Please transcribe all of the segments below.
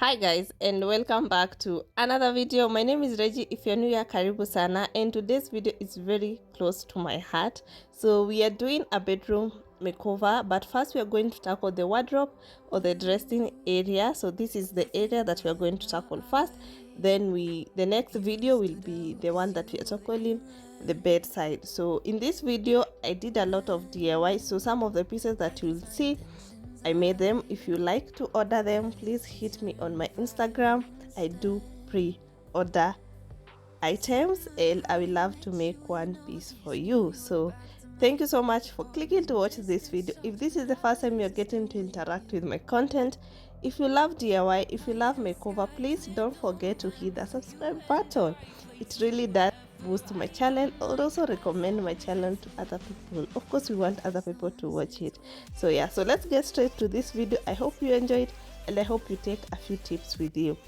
Hi guys, and welcome back to another video. My name is Reggie. If you're new here, karibu sana, and today's video is very close to my heart. So we are doing a bedroom makeover, but first we are going to tackle the wardrobe or the dressing area. So this is the area that we are going to tackle first. Then the next video will be the one that we are tackling, the bedside. So in this video I did a lot of DIY, so some of the pieces that you'll see I made them. If you like to order them, please hit me on my Instagram. I do pre-order items and I will love to make one piece for you. So thank you so much for clicking to watch this video. If this is the first time you're getting to interact with my content, if you love DIY, if you love makeover, please don't forget to hit the subscribe button. It really does boost my channel. I'll also recommend my channel to other people. Of course, we want other people to watch it. So yeah, so let's get straight to this video. I hope you enjoyed and I hope you take a few tips with you.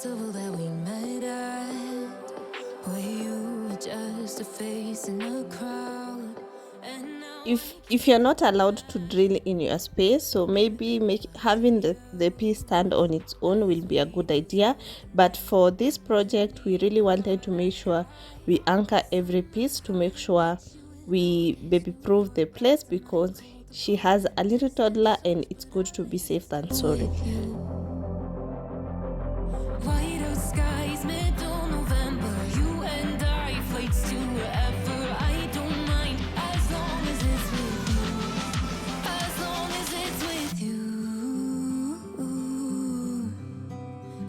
That we met at, where you were just a face in a crowd. If you're not allowed to drill in your space, so maybe having the piece stand on its own will be a good idea. But for this project, we really wanted to make sure we anchor every piece to make sure we baby proof the place, because she has a little toddler and it's good to be safe than sorry.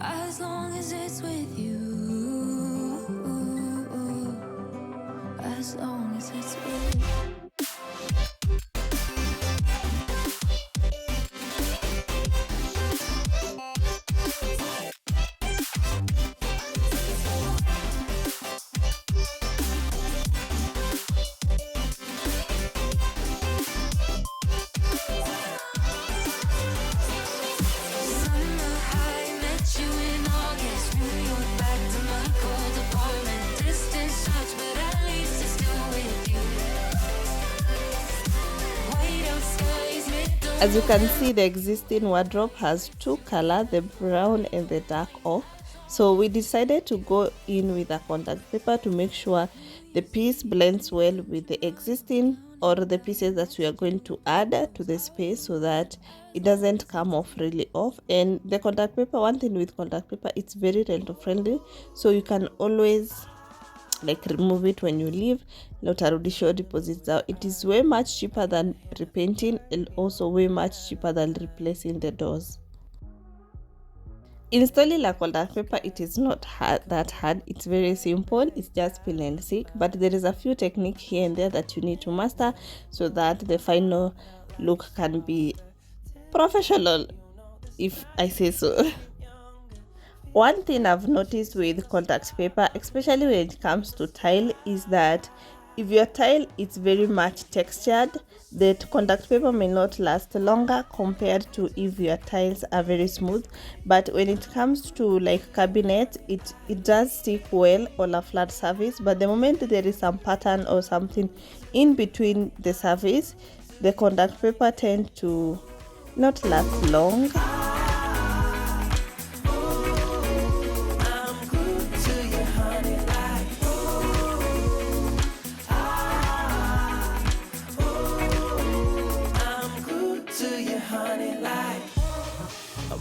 As long as it's with you, as long as it's with you. As you can see, the existing wardrobe has two colors, the brown and the dark oak. So we decided to go in with a contact paper to make sure the piece blends well with the existing or the pieces that we are going to add to the space, so that it doesn't come off really off. And the contact paper, one thing with contact paper, it's very rent friendly, so you can always remove it when you leave. Deposits out. It is way much cheaper than repainting and also way much cheaper than replacing the doors. Installing la contact paper, it is not that hard. It's very simple. It's just peel and stick, but there is a few techniques here and there that you need to master so that the final look can be professional, if I say so. One thing I've noticed with contact paper, especially when it comes to tile, is that if your tile is very much textured, the contact paper may not last longer compared to if your tiles are very smooth. But when it comes to cabinet, it does stick well on a flat surface. But the moment there is some pattern or something in between the surface, the contact paper tends to not last long.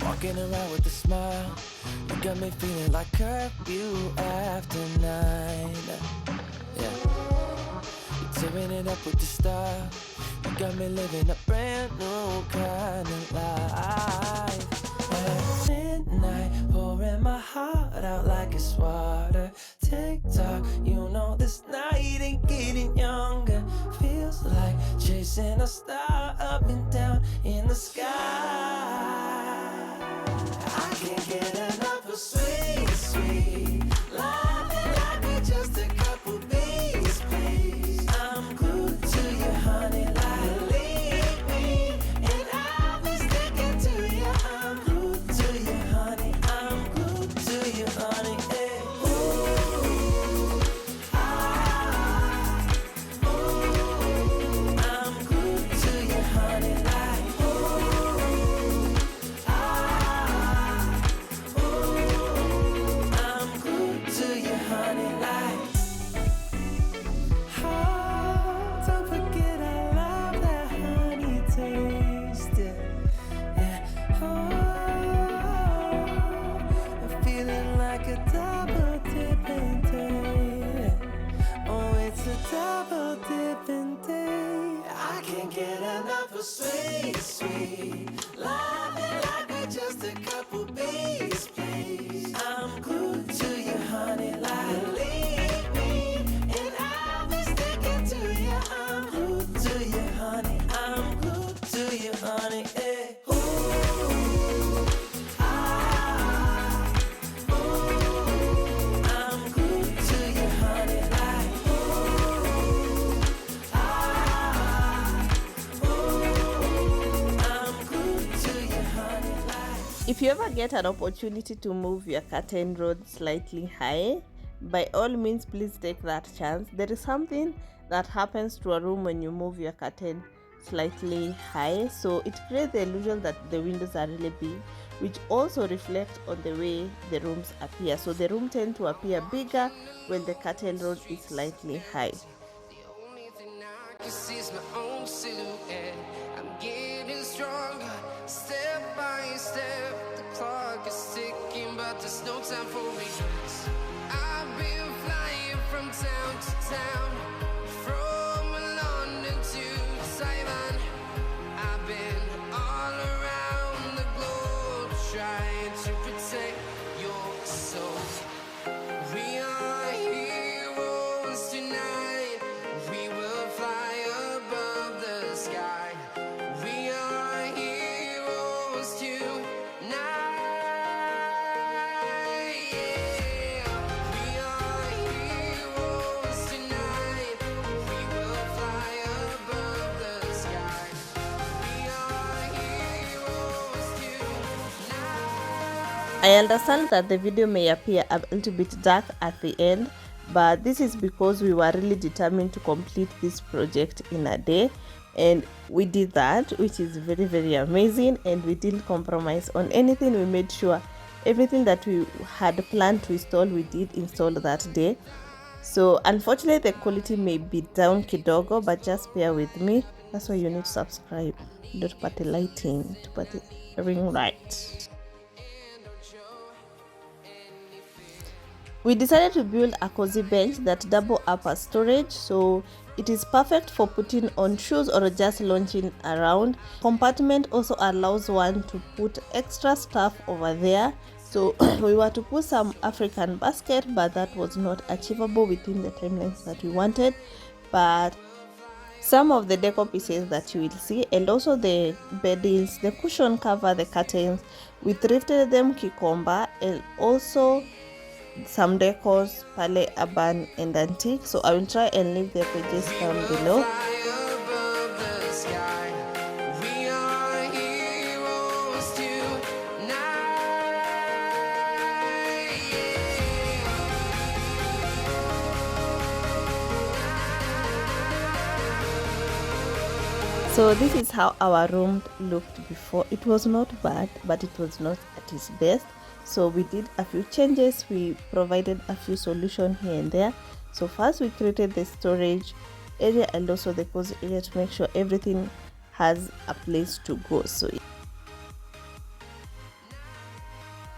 Walking around with a smile, you got me feeling like curfew after 9. Yeah, you're tearing it up with the style. You got me living a brand new kind of life. At midnight, pouring my heart out like it's water. TikTok, you know this night ain't send a star up and down in the sky. I can't get enough of sweet, sweet love, and like we're just a couple bees, please. I'm glued to you, honey, like believe me, and I'll be sticking to you. I'm glued to you, honey. I'm glued to you, honey. Hey. Ooh, ah, ooh, I'm glued to you, honey, like ooh, ah, ooh, I'm glued to you, honey, like. Oh, don't forget I love that honey taste. Yeah. Oh, I'm feeling like a double dipping day. Oh, it's a double dipping day. I can't get enough of sweet, sweet love, and like we're just a couple bees, please. I'm glued to you, honey, like believe me, and I'll be sticking to you. I'm glued to you, honey. I'm glued to you, honey. Hey. Ooh, ah, ooh, I'm glued to you, honey, like ooh, ah, ooh, I'm glued to you, honey, like. If you ever get an opportunity to move your curtain rod slightly high, by all means please take that chance. There is something that happens to a room when you move your curtain slightly high, so it creates the illusion that the windows are really big, which also reflects on the way the rooms appear. So the room tends to appear bigger when the curtain rod is slightly high. The only thing I can see is my own silhouette. I'm getting stronger, step by step. The clock is ticking, but there's no time for regrets. I've been flying from town to town, from London to Taiwan. I've been all around the globe trying to protect your soul. We are heroes tonight. We will fly above the sky. We are heroes tonight. Yeah. We are heroes tonight. We will fly above the sky. We are heroes tonight. I understand that the video may appear a little bit dark at the end, but this is because we were really determined to complete this project in a day, and we did that, which is very, very amazing. And we didn't compromise on anything. We made sure everything that we had planned to install, we did install that day. So unfortunately the quality may be down kidogo, but just bear with me. That's why you need to subscribe. Don't put the lighting, to put the ring light. We decided to build a cozy bench that double up as storage, so it is perfect for putting on shoes or just launching around. Compartment also allows one to put extra stuff over there. So we were to put some African basket, but that was not achievable within the timelines that we wanted. But some of the decor pieces that you will see, and also the beddings, the cushion cover, the curtains, we thrifted them Kikomba, and also some decors Pale Urban and Antique. So I will try and leave their pages down below. Fly above the sky. We are heroes tonight. So this is how our room looked before. It was not bad, but it was not at its best. So we did a few changes. We provided a few solutions here and there. So first we created the storage area and also the cozy area to make sure everything has a place to go. So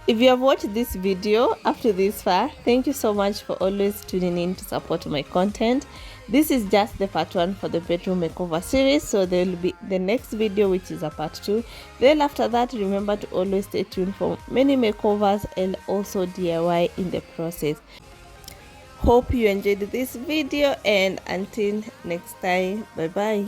if you have watched this video up to this far, thank you so much for always tuning in to support my content. This is just the part 1 for the bedroom makeover series, so there will be the next video, which is a part 2. Then after that, remember to always stay tuned for many makeovers and also DIY in the process. Hope you enjoyed this video, and until next time, bye bye.